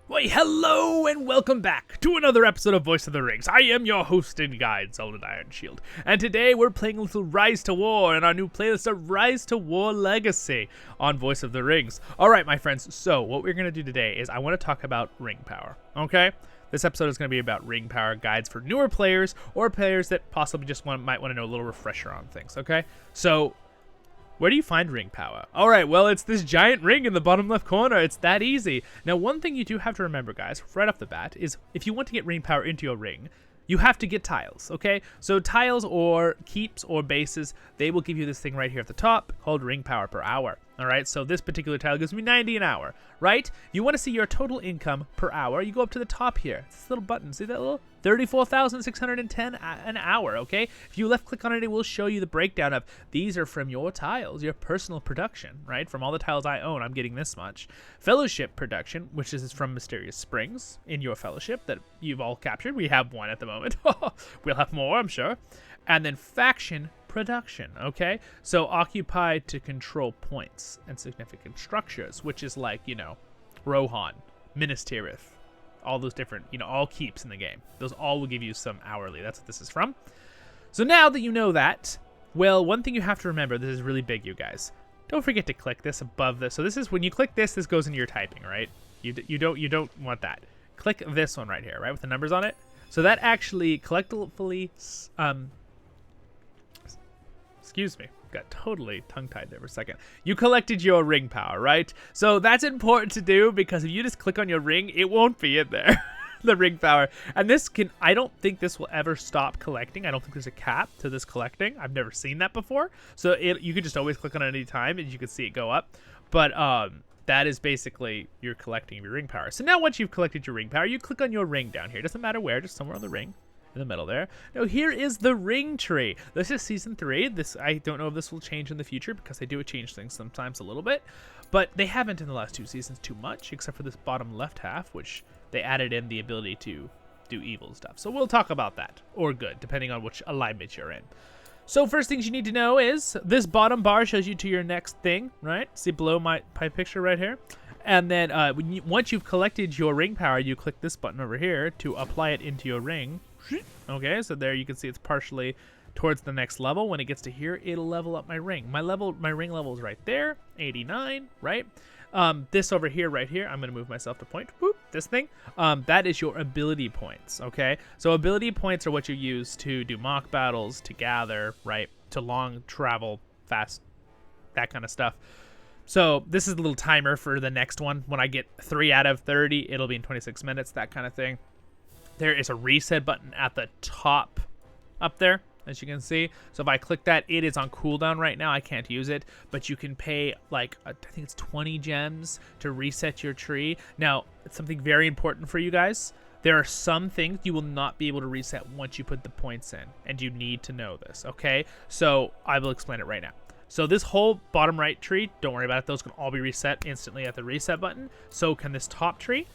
Why, hello and welcome back to another episode of Voice of the Rings. I am your host and guide, Zollin Ironshield, and today we're playing a little Rise to War in our new playlist of Rise to War Legacy on Voice of the Rings. Alright, my friends, so what we're going to do today is I want to talk about ring power, okay? This episode is going to be about ring power guides for newer players or players that possibly just might want to know a little refresher on things, okay? So, where do you find ring power? Alright, well, it's this giant ring in the bottom left corner. It's that easy. Now, one thing you do have to remember, guys, right off the bat, is if you want to get ring power into your ring, you have to get tiles, okay? So tiles or keeps or bases, they will give you this thing right here at the top called ring power per hour. All right, so this particular tile gives me 90 an hour, right? You want to see your total income per hour. You go up to the top here. This little button, see that little 34,610 an hour, okay? If you left click on it, it will show you the breakdown of these are from your tiles, your personal production, right? From all the tiles I own, I'm getting this much. Fellowship production, which is from Mysterious Springs in your fellowship that you've all captured. We have one at the moment. We'll have more, I'm sure. And then faction production, okay? So occupied to control points and significant structures, which is like, you know, Rohan, Minas Tirith, all those different, you know, all keeps in the game. Those all will give you some hourly. That's what this is from. So now that you know that, well, one thing you have to remember, this is really big, you guys. Don't forget to click this above this. So this is when you click this, this goes into your typing, right? You don't want that. Click this one right here, right, with the numbers on it. So that actually collectively, excuse me, got totally tongue-tied there for a second. You collected your ring power, right? So that's important to do because if you just click on your ring, it won't be in there, the ring power. And this can, I don't think this will ever stop collecting. I don't think there's a cap to this collecting. I've never seen that before. So you could just always click on it any time and you can see it go up. But that is basically your collecting of your ring power. So now once you've collected your ring power, you click on your ring down here. Doesn't matter where, just somewhere on the ring. In the middle there. Now here is the ring tree. This is season 3. This, I don't know if this will change in the future because they do change things sometimes a little bit, but they haven't in the last 2 seasons too much, except for this bottom left half, which they added in the ability to do evil stuff. So we'll talk about that, or good, depending on which alignment you're in. So first things you need to know is this bottom bar shows you to your next thing, right? See below my picture right here. And then once you've collected your ring power, you click this button over here to apply it into your ring. Okay, so there you can see it's partially towards the next level. When it gets to here, it'll level up my ring. My ring level is right there, 89, right? This over here, right here, I'm going to move myself to point. Whoop, this thing. That is your ability points, okay? So ability points are what you use to do mock battles, to gather, right? To long travel, fast, that kind of stuff. So this is a little timer for the next one. When I get 3 out of 30, it'll be in 26 minutes, that kind of thing. There is a reset button at the top up there, as you can see. So if I click that, it is on cooldown right now. I can't use it, but you can pay like, I think it's 20 gems to reset your tree. Now, it's something very important for you guys. There are some things you will not be able to reset once you put the points in, and you need to know this, okay? So I will explain it right now. So this whole bottom right tree, don't worry about it. Those can all be reset instantly at the reset button. So can this top tree.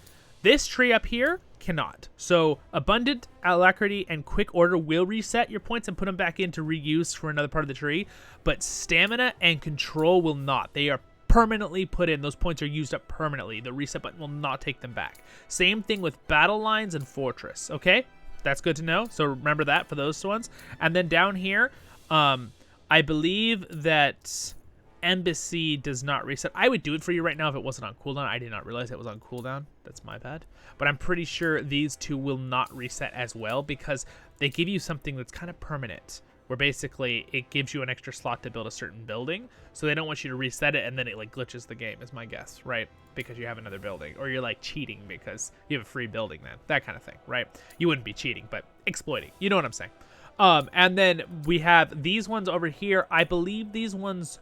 This tree up here cannot. So abundant, alacrity, and quick order will reset your points and put them back in to reuse for another part of the tree. But stamina and control will not. They are permanently put in. Those points are used up permanently. The reset button will not take them back. Same thing with battle lines and fortress. Okay, that's good to know. So remember that for those ones. And then down here, I believe that Embassy does not reset. I would do it for you right now if it wasn't on cooldown. I did not realize it was on cooldown. That's my bad. But I'm pretty sure these two will not reset as well because they give you something that's kind of permanent, where basically it gives you an extra slot to build a certain building. So they don't want you to reset it and then it like glitches the game is my guess, right? Because you have another building, or you're like cheating because you have a free building then. That kind of thing, right? You wouldn't be cheating, but exploiting. You know what I'm saying? And then we have these ones over here. I believe these ones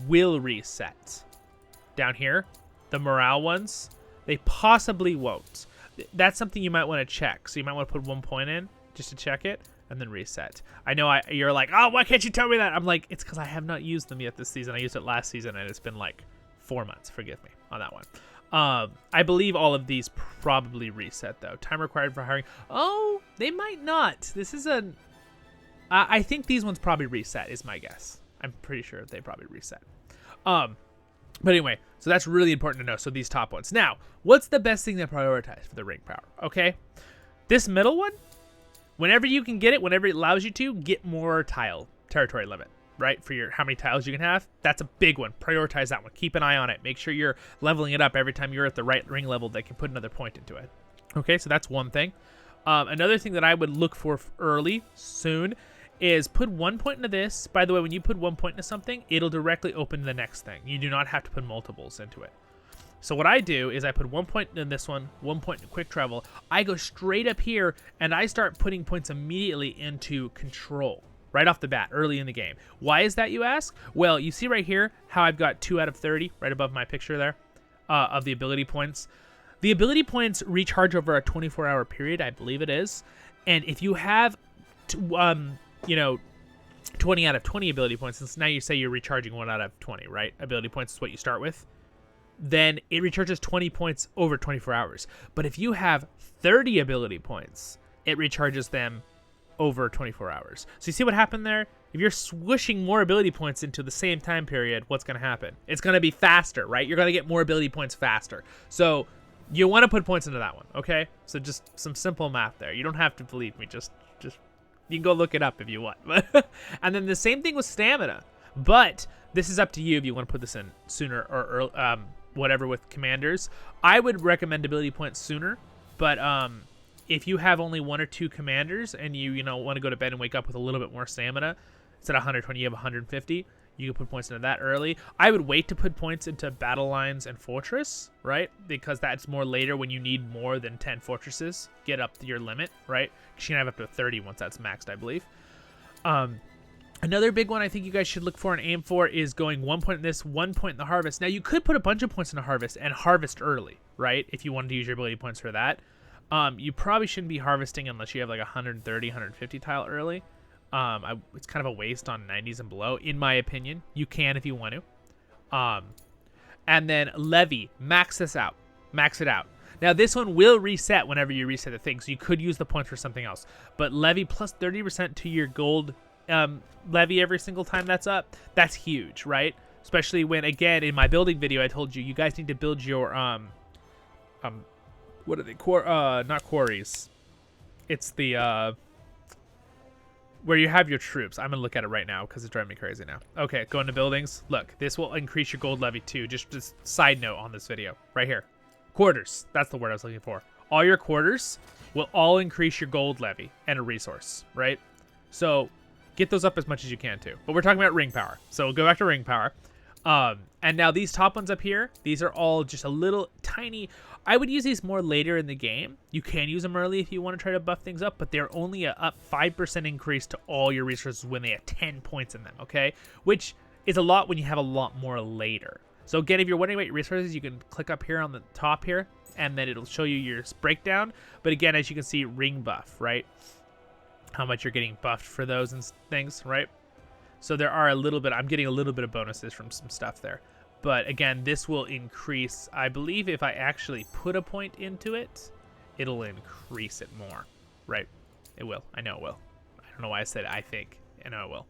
will reset. Down here, the morale ones, they possibly won't. That's something you might want to check. So you might want to put 1 point in just to check it and then reset. I know you're like, oh, why can't you tell me that? I'm like, it's because I have not used them yet this season. I used it last season and it's been like 4 months. Forgive me on that one. I believe all of these probably reset though. Time required for hiring. Oh, they might not. This is I think these ones probably reset is my guess. I'm pretty sure they probably reset. But anyway, so that's really important to know. So these top ones. Now, what's the best thing to prioritize for the ring power? Okay, this middle one, whenever you can get it, whenever it allows you to, get more tile territory limit, right? For your how many tiles you can have. That's a big one. Prioritize that one. Keep an eye on it. Make sure you're leveling it up every time you're at the right ring level that can put another point into it. Okay, so that's one thing. Another thing that I would look for early, soon, is put 1 point into this. By the way, when you put 1 point into something, it'll directly open the next thing. You do not have to put multiples into it. So what I do is I put 1 point in this one, 1 point in quick travel. I go straight up here, and I start putting points immediately into control, right off the bat, early in the game. Why is that, you ask? Well, you see right here how I've got 2 out of 30, right above my picture there, of the ability points. The ability points recharge over a 24-hour period, I believe it is. And if you have, 20 out of 20 ability points, since now you say you're recharging 1 out of 20, right? Ability points is what you start with. Then it recharges 20 points over 24 hours. But if you have 30 ability points, it recharges them over 24 hours. So you see what happened there? If you're swooshing more ability points into the same time period, what's going to happen? It's going to be faster, right? You're going to get more ability points faster. So you want to put points into that one, okay? So just some simple math there. You don't have to believe me. Just you can go look it up if you want. And then the same thing with stamina. But this is up to you if you want to put this in sooner or early, whatever with commanders. I would recommend ability points sooner, but if you have only 1 or 2 commanders and you want to go to bed and wake up with a little bit more stamina, instead of 120 you have 150, you can put points into that early. I would wait to put points into battle lines and fortress, right? Because that's more later when you need more than 10 fortresses. Get up to your limit, right? Because you can have up to 30 once that's maxed, I believe. Another big one I think you guys should look for and aim for is going 1 point in this, 1 point in the harvest. Now, you could put a bunch of points in the harvest and harvest early, right? If you wanted to use your ability points for that. You probably shouldn't be harvesting unless you have like 130, 150 tile early. It's kind of a waste on 90s and below, in my opinion. You can if you want to. And then levy, max this out. Max it out. Now, this one will reset whenever you reset the thing, so you could use the points for something else. But levy plus 30% to your gold levy every single time that's up, that's huge, right? Especially when, again, in my building video, I told you, you guys need to build your, what are they? Not quarries. It's the, where you have your troops. I'm going to look at it right now because it's driving me crazy now. Okay, go into buildings. Look, this will increase your gold levy too. Just side note on this video. Right here. Quarters. That's the word I was looking for. All your quarters will all increase your gold levy and a resource, right? So get those up as much as you can too. But we're talking about ring power. So we'll go back to ring power. And now these top ones up here, these are all just a little tiny. I would use these more later in the game. You can use them early if you want to try to buff things up, but they're only a up 5% increase to all your resources when they have 10 points in them, okay? Which is a lot when you have a lot more later. So again, if you're wondering about your resources, you can click up here on the top here, and then it'll show you your breakdown. But again, as you can see, ring buff, right? How much you're getting buffed for those and things, right? So there are a little bit, I'm getting a little bit of bonuses from some stuff there. But again, this will increase, I believe if I actually put a point into it, it'll increase it more, right? It will, I know it will. I don't know why I said I think, I know it will.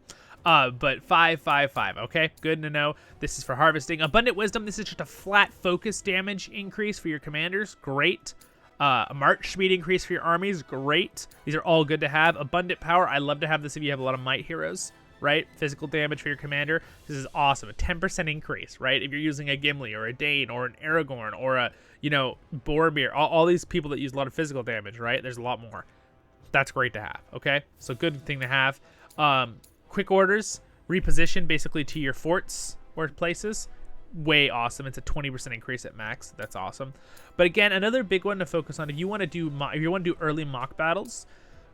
But 5, 5, 5, okay? Good to know. This is for harvesting. Abundant Wisdom, this is just a flat focus damage increase for your commanders, great. A march speed increase for your armies, great. These are all good to have. Abundant Power, I love to have this if you have a lot of might heroes. Right? Physical damage for your commander. This is awesome. A 10% increase, right? If you're using a Gimli or a Dane or an Aragorn or a, Boromir, all these people that use a lot of physical damage, right? There's a lot more. That's great to have, okay? So good thing to have. Quick orders, reposition basically to your forts or places. Way awesome. It's a 20% increase at max. That's awesome. But again, another big one to focus on if you want to do early mock battles,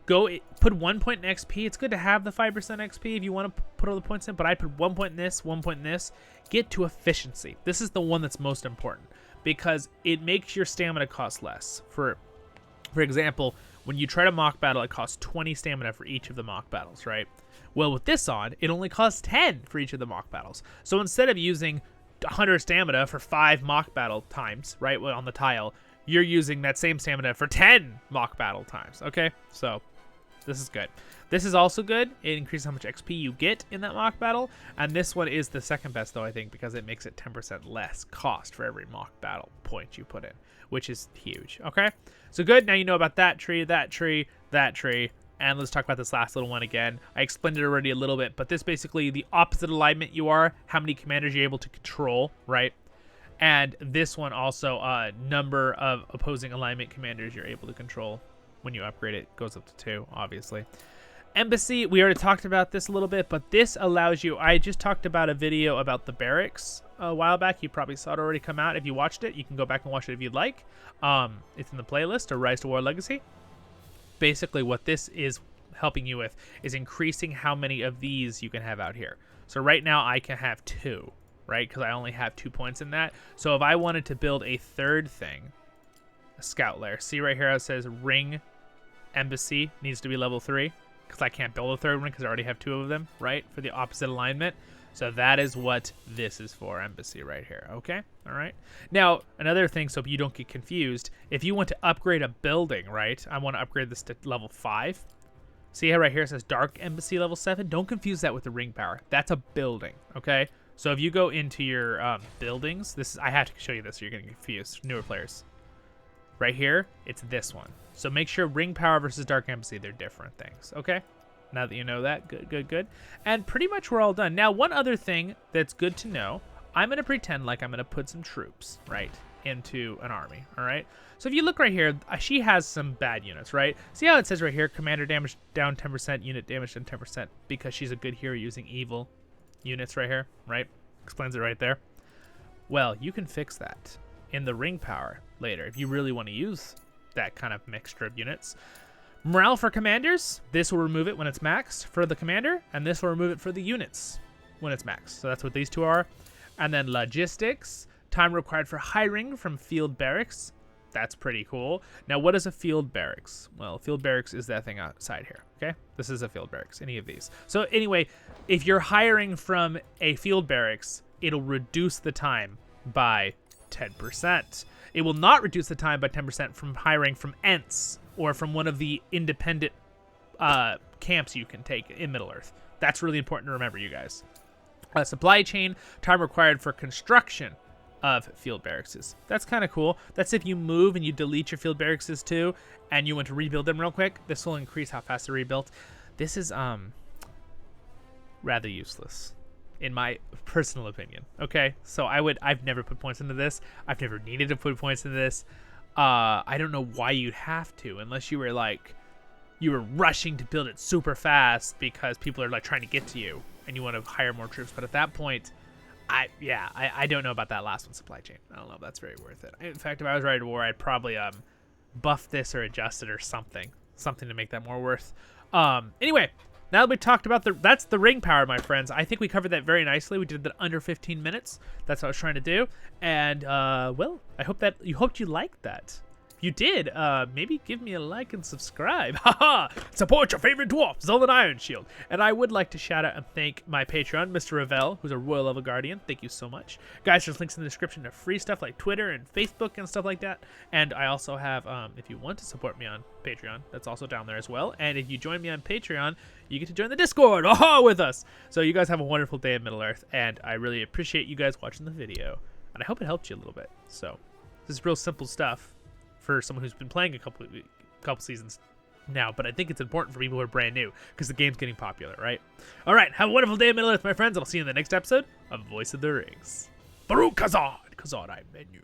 go put 1 point in XP. It's good to have the 5% XP if you want to put all the points in, but I put 1 point in this, 1 point in this. Get to efficiency. This is the one that's most important because it makes your stamina cost less. For example, when you try to mock battle, it costs 20 stamina for each of the mock battles, right? Well, with this on, it only costs 10 for each of the mock battles. So instead of using 100 stamina for 5 mock battle times, right, on the tile, you're using that same stamina for 10 mock battle times, okay? So This is good. This is also good. It increases how much XP you get in that mock battle. And this one is the second best, though, I think, because it makes it 10% less cost for every mock battle point you put in, which is huge. Okay? So good. Now you know about that tree, that tree, that tree. And let's talk about this last little one again. I explained it already a little bit, but this basically the opposite alignment you are, how many commanders you're able to control, right? And this one also, number of opposing alignment commanders you're able to control. When you upgrade it, goes up to 2, obviously. Embassy, we already talked about this a little bit, but this allows you, I just talked about a video about the Barracks a while back. You probably saw it already come out. If you watched it, you can go back and watch it if you'd like. It's in the playlist, or RiseToWar Legacy. Basically, what this is helping you with is increasing how many of these you can have out here. So right now, I can have 2, right? Because I only have 2 points in that. So if I wanted to build a third thing, a scout lair. See right here, it says ring embassy needs to be level 3, because I can't build a third one because I already have 2 of them, right? For the opposite alignment. So that is what this is for, embassy right here, okay? All right. Now, another thing, so you don't get confused, if you want to upgrade a building, right? I want to upgrade this to level 5. See how right here it says dark embassy level 7? Don't confuse that with the ring power. That's a building, okay? So if you go into your buildings, this is, I have to show you this so you're getting confused, newer players. Right here, it's this one. So make sure ring power versus dark embassy, they're different things, okay? Now that you know that, good, good, good. And pretty much we're all done. Now, one other thing that's good to know, I'm going to pretend like I'm going to put some troops, right, into an army, all right? So if you look right here, she has some bad units, right? See how it says right here, commander damage down 10%, unit damage down 10%, because she's a good hero using evil units right here, right? Explains it right there. Well, you can fix that in the ring power later if you really want to use that kind of mixture of units. Morale for commanders, this will remove it when it's maxed for the commander, and this will remove it for the units when it's maxed. So that's what these two are. And then logistics, time required for hiring from field barracks. That's pretty cool. Now, what is a field barracks? Well, field barracks is that thing outside here, okay? This is a field barracks, any of these. So anyway, if you're hiring from a field barracks, it'll reduce the time by 10%. It will not reduce the time by 10% from hiring from Ents or from one of the independent camps you can take in Middle-earth. That's really important to remember, you guys. Supply chain, time required for construction of field barracks. That's kind of cool. That's if you move and you delete your field barracks too, and you want to rebuild them real quick. This will increase how fast they're rebuilt. This is rather useless, in my personal opinion. Okay, so I've never put points into this. I've never needed to put points into this. I don't know why you'd have to, unless you were like, you were rushing to build it super fast because people are like trying to get to you and you want to hire more troops. But at that point, I don't know about that last one, supply chain. I don't know if that's very worth it. In fact, if I was ready to war, I'd probably buff this or adjust it or something to make that more worth. Anyway, now that we talked about that's the ring power, my friends. I think we covered that very nicely. We did that under 15 minutes. That's what I was trying to do. And well, I hope you liked that. If you did, maybe give me a like and subscribe. Haha! Support your favorite dwarf, Zollin Ironshield. And I would like to shout out and thank my Patreon, MrRevel, who's a Royal Level Guardian. Thank you so much. Guys, there's links in the description to free stuff like Twitter and Facebook and stuff like that. And I also have, if you want to support me on Patreon, that's also down there as well. And if you join me on Patreon, you get to join the Discord with us. So you guys have a wonderful day in Middle-earth, and I really appreciate you guys watching the video. And I hope it helped you a little bit. So this is real simple stuff for someone who's been playing a couple seasons now, but I think it's important for people who are brand new because the game's getting popular, right? All right, have a wonderful day in Middle-earth, my friends, and I'll see you in the next episode of Voice of the Rings. Baruch Kazad, Kazad I menu.